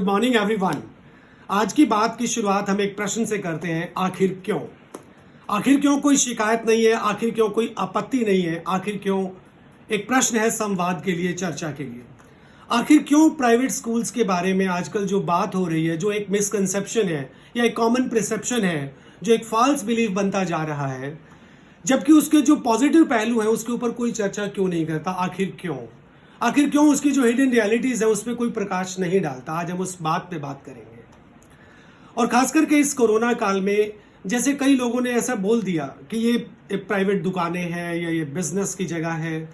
Good morning everyone. आज की बात की शुरुआत हम एक प्रश्न से करते हैं, आखिर क्यों? आखिर क्यों कोई शिकायत नहीं है, आखिर क्यों कोई आपत्ति नहीं है, आखिर क्यों एक प्रश्न है संवाद के लिए, चर्चा के लिए। आखिर क्यों प्राइवेट स्कूल्स के बारे में आजकल जो बात हो रही है, जो एक मिसकंसेप्शन है या एक कॉमन परसेप्शन है, जो एक फॉल्स बिलीफ बनता जा रहा है, जबकि उसके जो पॉजिटिव पहलू हैं उसके ऊपर कोई चर्चा क्यों नहीं करता? आखिर क्यों? आखिर क्यों उसकी जो हिडन रियलिटीज है उस पर कोई प्रकाश नहीं डालता? आज हम उस बात पे बात करेंगे। और खास करके इस कोरोना काल में जैसे कई लोगों ने ऐसा बोल दिया कि ये प्राइवेट दुकानें हैं या ये बिजनेस की जगह है,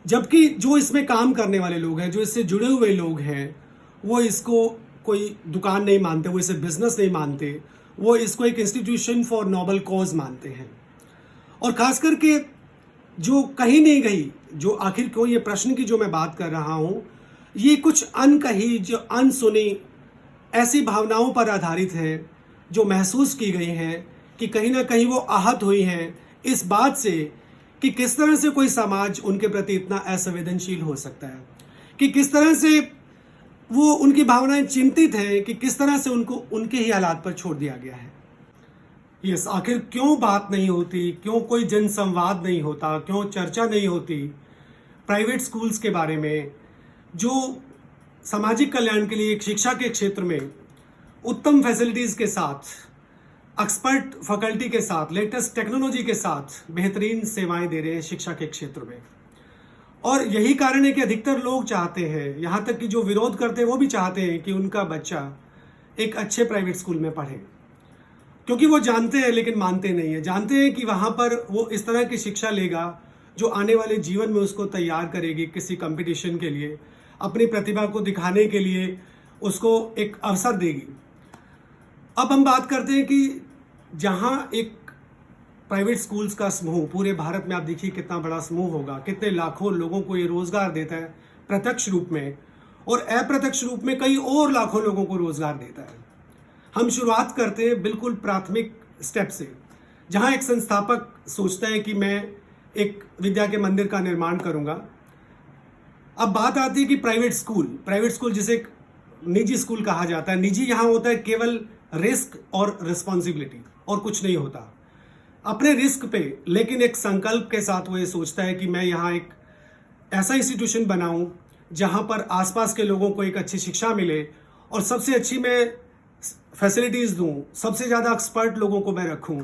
जबकि जो इसमें काम करने वाले लोग हैं, जो इससे जुड़े हुए लोग हैं, वो इसको कोई दुकान नहीं मानते, वो इसे बिजनेस नहीं मानते, वो इसको एक इंस्टीट्यूशन फॉर नोबल कॉज मानते हैं। और खास करके जो कहीं नहीं गई, जो आखिर क्यों ये प्रश्न की जो मैं बात कर रहा हूं, ये कुछ अनकही, जो अनसुनी ऐसी भावनाओं पर आधारित है जो महसूस की गई हैं कि कहीं ना कहीं वो आहत हुई हैं इस बात से कि किस तरह से कोई समाज उनके प्रति इतना असंवेदनशील हो सकता है, कि किस तरह से वो उनकी भावनाएं चिंतित हैं, कि किस तरह से उनको उनके ही हालात पर छोड़ दिया गया है। यस, आखिर क्यों बात नहीं होती, क्यों कोई जनसंवाद नहीं होता, क्यों चर्चा नहीं होती प्राइवेट स्कूल्स के बारे में, जो सामाजिक कल्याण के लिए एक शिक्षा के क्षेत्र में उत्तम फैसिलिटीज के साथ, एक्सपर्ट फैकल्टी के साथ, लेटेस्ट टेक्नोलॉजी के साथ बेहतरीन सेवाएं दे रहे हैं शिक्षा के क्षेत्र में। और यही कारण है कि अधिकतर लोग चाहते हैं, यहाँ तक कि जो विरोध करते हैं वो भी चाहते हैं कि उनका बच्चा एक अच्छे प्राइवेट स्कूल में पढ़े, क्योंकि वो जानते हैं लेकिन मानते नहीं है। जानते हैं कि वहाँ पर वो इस तरह की शिक्षा लेगा जो आने वाले जीवन में उसको तैयार करेगी किसी कंपटीशन के लिए, अपनी प्रतिभा को दिखाने के लिए उसको एक अवसर देगी। अब हम बात करते हैं कि जहाँ एक प्राइवेट स्कूल्स का समूह, पूरे भारत में आप देखिए कितना बड़ा समूह होगा, कितने लाखों लोगों को ये रोजगार देता है प्रत्यक्ष रूप में, और अप्रत्यक्ष रूप में कई और लाखों लोगों को रोजगार देता है। हम शुरुआत करते हैं बिल्कुल प्राथमिक स्टेप से, जहाँ एक संस्थापक सोचता है कि मैं एक विद्या के मंदिर का निर्माण करूंगा। अब बात आती है कि प्राइवेट स्कूल जिसे एक निजी स्कूल कहा जाता है। निजी यहाँ होता है केवल रिस्क और रिस्पॉन्सिबिलिटी, और कुछ नहीं होता। अपने रिस्क पे, लेकिन एक संकल्प के साथ वो ये सोचता है कि मैं यहाँ एक ऐसा इंस्टीट्यूशन बनाऊं जहाँ पर आसपास के लोगों को एक अच्छी शिक्षा मिले, और सबसे अच्छी मैं फैसिलिटीज दूं, सबसे ज़्यादा एक्सपर्ट लोगों को मैं रखूं,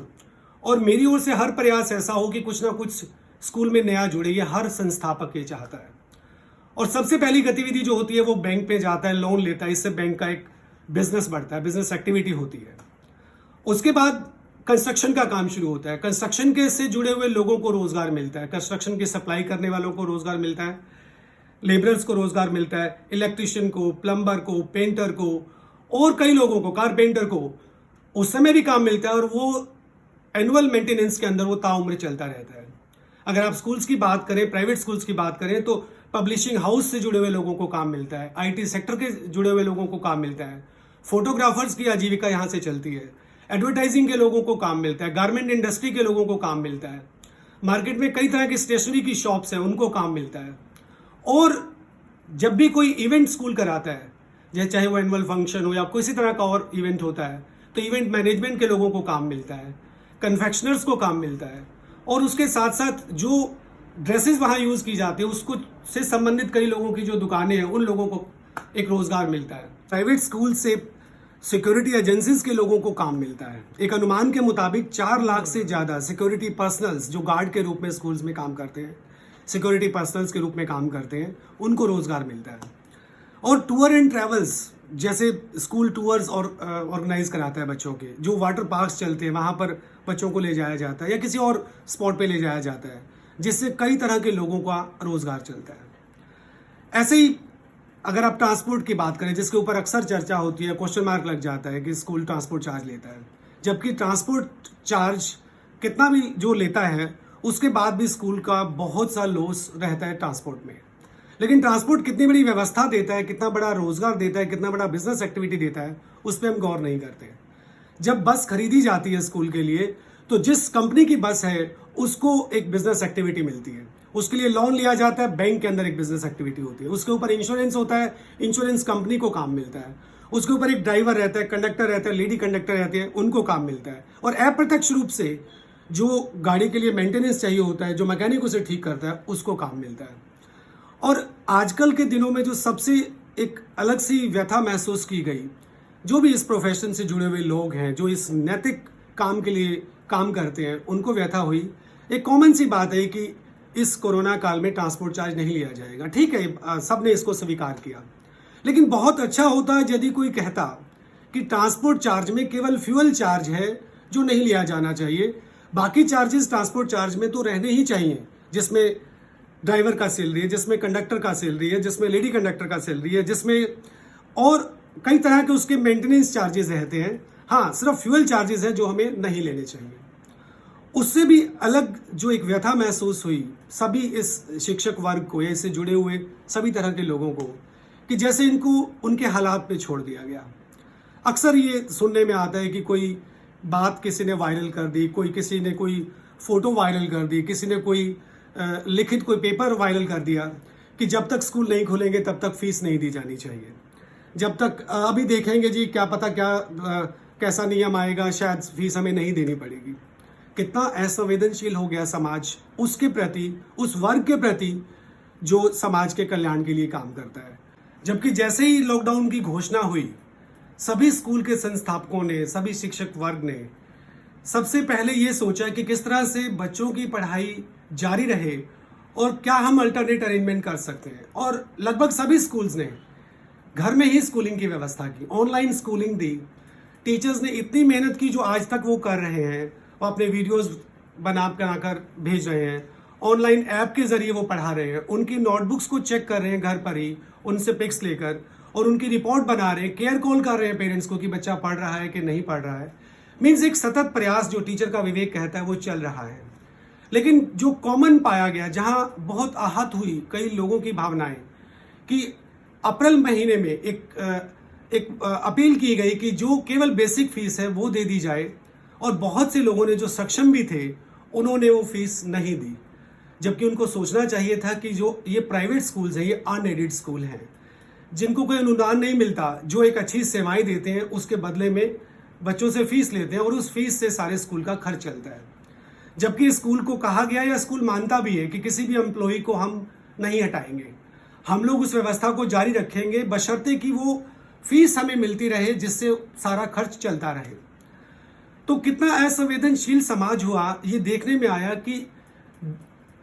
और मेरी ओर से हर प्रयास ऐसा हो कि कुछ ना कुछ स्कूल में नया जुड़े। ये हर संस्थापक ये चाहता है। और सबसे पहली गतिविधि जो होती है वो बैंक पे जाता है, लोन लेता है, इससे बैंक का एक बिजनेस बढ़ता है, बिजनेस एक्टिविटी होती है। उसके बाद कंस्ट्रक्शन का काम शुरू होता है। कंस्ट्रक्शन के से जुड़े हुए लोगों को रोजगार मिलता है, कंस्ट्रक्शन की सप्लाई करने वालों को रोजगार मिलता है, लेबरर्स को रोजगार मिलता है, इलेक्ट्रिशियन को, प्लम्बर को, पेंटर को, और कई लोगों को, कारपेंटर को उस समय भी काम मिलता है, और वो एनुअल मेंटेनेंस के अंदर वो ताउम्र चलता रहता है। अगर आप स्कूल्स की बात करें, प्राइवेट स्कूल्स की बात करें, तो पब्लिशिंग हाउस से जुड़े हुए लोगों को काम मिलता है, आईटी सेक्टर के जुड़े हुए लोगों को काम मिलता है, फोटोग्राफर्स की आजीविका यहाँ से चलती है, एडवर्टाइजिंग के लोगों को काम मिलता है, गारमेंट इंडस्ट्री के लोगों को काम मिलता है, मार्केट में कई तरह की स्टेशनरी की शॉप्स हैं, उनको काम मिलता है। और जब भी कोई इवेंट स्कूल कराता है, जैसे चाहे वो एनुअल फंक्शन हो या किसी तरह का और इवेंट होता है, तो इवेंट मैनेजमेंट के लोगों को काम मिलता है, कन्फेक्शनर्स को काम मिलता है, और उसके साथ साथ जो ड्रेसेस वहाँ यूज़ की जाती है उसको से संबंधित कई लोगों की जो दुकानें हैं उन लोगों को एक रोजगार मिलता है। प्राइवेट स्कूल से सिक्योरिटी एजेंसीज के लोगों को काम मिलता है। एक अनुमान के मुताबिक 4 लाख से ज़्यादा सिक्योरिटी पर्सनल्स जो गार्ड के रूप में स्कूल्स में काम करते हैं, सिक्योरिटी पर्सनल्स के रूप में काम करते हैं, उनको रोजगार मिलता है। और टूर एंड ट्रैवल्स, जैसे स्कूल टूर्स और ऑर्गेनाइज कराता है बच्चों के, जो वाटर पार्क्स चलते हैं वहाँ पर बच्चों को ले जाया जाता है या किसी और स्पॉट पे ले जाया जाता है, जिससे कई तरह के लोगों का रोजगार चलता है। ऐसे ही अगर आप ट्रांसपोर्ट की बात करें, जिसके ऊपर अक्सर चर्चा होती है, क्वेश्चन मार्क लग जाता है कि स्कूल ट्रांसपोर्ट चार्ज लेता है, जबकि ट्रांसपोर्ट चार्ज कितना भी जो लेता है उसके बाद भी स्कूल का बहुत सा लॉस रहता है ट्रांसपोर्ट में। लेकिन ट्रांसपोर्ट कितनी बड़ी व्यवस्था देता है, कितना बड़ा रोजगार देता है, कितना बड़ा बिजनेस एक्टिविटी देता है, उस पर हम गौर नहीं करते। जब बस खरीदी जाती है स्कूल के लिए, तो जिस कंपनी की बस है उसको एक बिजनेस एक्टिविटी मिलती है, उसके लिए लोन लिया जाता है, बैंक के अंदर एक बिजनेस एक्टिविटी होती है, उसके ऊपर इंश्योरेंस होता है, इंश्योरेंस कंपनी को काम मिलता है, उसके ऊपर एक ड्राइवर रहता है, कंडक्टर रहता है, लेडी कंडक्टर रहती है, उनको काम मिलता है, और अप्रत्यक्ष रूप से जो गाड़ी के लिए मेंटेनेंस चाहिए होता है, जो मैकेनिक उसे ठीक करता है, उसको काम मिलता है। और आजकल के दिनों में जो सबसे एक अलग सी व्यथा महसूस की गई, जो भी इस प्रोफेशन से जुड़े हुए लोग हैं, जो इस नैतिक काम के लिए काम करते हैं, उनको व्यथा हुई। एक कॉमन सी बात है कि इस कोरोना काल में ट्रांसपोर्ट चार्ज नहीं लिया जाएगा, ठीक है, सबने इसको स्वीकार किया, लेकिन बहुत अच्छा होता यदि कोई कहता कि ट्रांसपोर्ट चार्ज में केवल फ्यूल चार्ज है जो नहीं लिया जाना चाहिए, बाकी चार्जेस ट्रांसपोर्ट चार्ज में तो रहने ही चाहिए, जिसमें ड्राइवर का सैलरी है, जिसमें कंडक्टर का सैलरी है, जिसमें लेडी कंडक्टर का सैलरी है, जिसमें और कई तरह के उसके मेंटेनेंस चार्जेस रहते हैं। हाँ, सिर्फ फ्यूल चार्जेस हैं जो हमें नहीं लेने चाहिए। उससे भी अलग जो एक व्यथा महसूस हुई सभी इस शिक्षक वर्ग को या इससे जुड़े हुए सभी तरह के लोगों को, कि जैसे इनको उनके हालात पे छोड़ दिया गया। अक्सर ये सुनने में आता है कि कोई बात किसी ने वायरल कर दी, किसी ने कोई फोटो वायरल कर दी, किसी ने कोई लिखित कोई पेपर वायरल कर दिया कि जब तक स्कूल नहीं खुलेंगे तब तक फीस नहीं दी जानी चाहिए, जब तक अभी देखेंगे जी क्या पता कैसा नियम आएगा, शायद फीस हमें नहीं देनी पड़ेगी। कितना असंवेदनशील हो गया समाज उसके प्रति, उस वर्ग के प्रति जो समाज के कल्याण के लिए काम करता है। जबकि जैसे ही लॉकडाउन की घोषणा हुई, सभी स्कूल के संस्थापकों ने, सभी शिक्षक वर्ग ने सबसे पहले ये सोचा कि किस तरह से बच्चों की पढ़ाई जारी रहे और क्या हम अल्टरनेट अरेंजमेंट कर सकते हैं। और लगभग सभी स्कूल्स ने घर में ही स्कूलिंग की व्यवस्था की, ऑनलाइन स्कूलिंग दी। टीचर्स ने इतनी मेहनत की जो आज तक वो कर रहे हैं, वो अपने वीडियोस बनाकर भेज रहे हैं, ऑनलाइन ऐप के जरिए वो पढ़ा रहे हैं, उनकी नोटबुक्स को चेक कर रहे हैं घर पर ही, उनसे पिक्स लेकर, और उनकी रिपोर्ट बना रहे हैं, केयर कॉल कर रहे हैं पेरेंट्स को कि बच्चा पढ़ रहा है कि नहीं पढ़ रहा है। मीन्स एक सतत प्रयास जो टीचर का विवेक कहता है वो चल रहा है। लेकिन जो कॉमन पाया गया, जहां बहुत आहत हुई कई लोगों की भावनाएं, कि अप्रैल महीने में एक अपील की गई कि जो केवल बेसिक फीस है वो दे दी जाए, और बहुत से लोगों ने जो सक्षम भी थे उन्होंने वो फीस नहीं दी, जबकि उनको सोचना चाहिए था कि जो ये प्राइवेट स्कूल्स हैं, ये अनएडेड स्कूल हैं, जिनको कोई अनुदान नहीं मिलता, जो एक अच्छी सेवाएं देते हैं, उसके बदले में बच्चों से फीस लेते हैं और उस फीस से सारे स्कूल का खर्च चलता है। जबकि स्कूल को कहा गया, या स्कूल मानता भी है, कि किसी भी एम्प्लॉय को हम नहीं हटाएंगे, हम लोग उस व्यवस्था को जारी रखेंगे बशर्ते कि वो फीस हमें मिलती रहे, जिससे सारा खर्च चलता रहे। तो कितना असंवेदनशील समाज हुआ, ये देखने में आया कि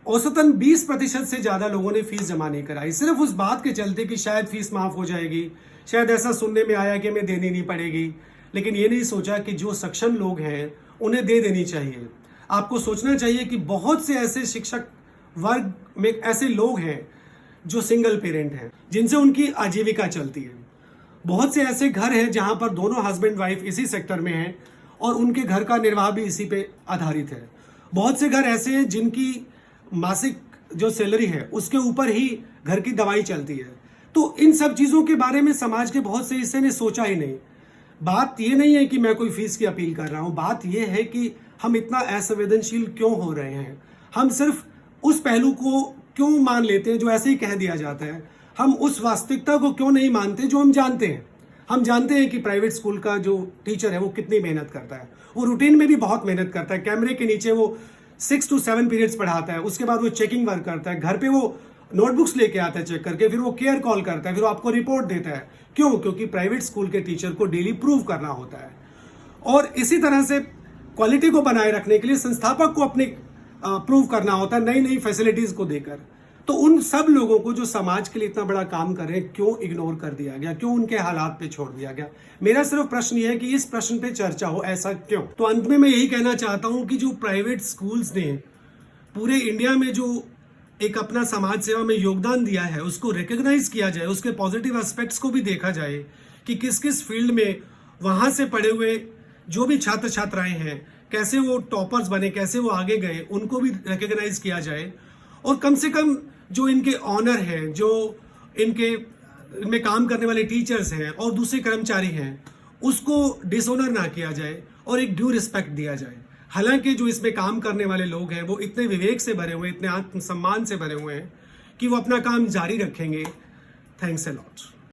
औसतन 20% से ज़्यादा लोगों ने फीस जमा नहीं कराई, सिर्फ उस बात के चलते कि शायद फीस माफ़ हो जाएगी, शायद ऐसा सुनने में आया कि हमें देनी नहीं पड़ेगी। लेकिन ये नहीं सोचा कि जो सक्षम लोग हैं उन्हें दे देनी चाहिए। आपको सोचना चाहिए कि बहुत से ऐसे शिक्षक वर्ग में ऐसे लोग हैं जो सिंगल पेरेंट हैं, जिनसे उनकी आजीविका चलती है। बहुत से ऐसे घर हैं जहां पर दोनों हस्बैंड वाइफ इसी सेक्टर में हैं और उनके घर का निर्वाह भी इसी पे आधारित है। बहुत से घर ऐसे हैं जिनकी मासिक जो सैलरी है उसके ऊपर ही घर की दवाई चलती है। तो इन सब चीज़ों के बारे में समाज के बहुत से हिस्से ने सोचा ही नहीं। बात ये नहीं है कि मैं कोई फीस की अपील कर रहा हूँ, बात ये है कि हम इतना असंवेदनशील क्यों हो रहे हैं। हम सिर्फ उस पहलू को क्यों मान लेते हैं जो ऐसे ही कह दिया जाता है, हम उस वास्तविकता को क्यों नहीं मानते जो हम जानते हैं। हम जानते हैं कि प्राइवेट स्कूल का जो टीचर है वो कितनी मेहनत करता है, वो रूटीन में भी बहुत मेहनत करता है, कैमरे के नीचे वो 6 to 7 पीरियड्स पढ़ाता है, उसके बाद वो चेकिंग वर्क करता है, घर पे वो नोटबुक्स लेके आता है चेक करके, फिर वो केयर कॉल करता है, फिर वो आपको रिपोर्ट देता है। क्यों? क्योंकि प्राइवेट स्कूल के टीचर को डेली प्रूव करना होता है। और इसी तरह से क्वालिटी को बनाए रखने के लिए संस्थापक को अपनी प्रूव करना होता है नई नई फैसिलिटीज को देकर। तो उन सब लोगों को जो समाज के लिए इतना बड़ा काम कर रहे हैं, क्यों इग्नोर कर दिया गया, क्यों उनके हालात पे छोड़ दिया गया? मेरा सिर्फ प्रश्न यह है कि इस प्रश्न पे चर्चा हो, ऐसा क्यों? तो अंत में मैं यही कहना चाहता हूं कि जो प्राइवेट स्कूल्स ने पूरे इंडिया में जो एक अपना समाज सेवा में योगदान दिया है उसको रिकॉग्नाइज किया जाए, उसके पॉजिटिव एस्पेक्ट्स को भी देखा जाए कि किस किस फील्ड में वहां से पढ़े हुए जो भी छात्र छात्राएं हैं कैसे वो टॉपर्स बने, कैसे वो आगे गए, उनको भी रिकॉग्नाइज किया जाए। और कम से कम जो इनके ऑनर हैं, जो इनमें काम करने वाले टीचर्स हैं और दूसरे कर्मचारी हैं, उसको डिसऑनर ना किया जाए और एक ड्यू रिस्पेक्ट दिया जाए। हालांकि जो इसमें काम करने वाले लोग हैं वो इतने विवेक से भरे हुए हैं, इतने आत्मसम्मान से भरे हुए हैं कि वो अपना काम जारी रखेंगे। Thanks a lot.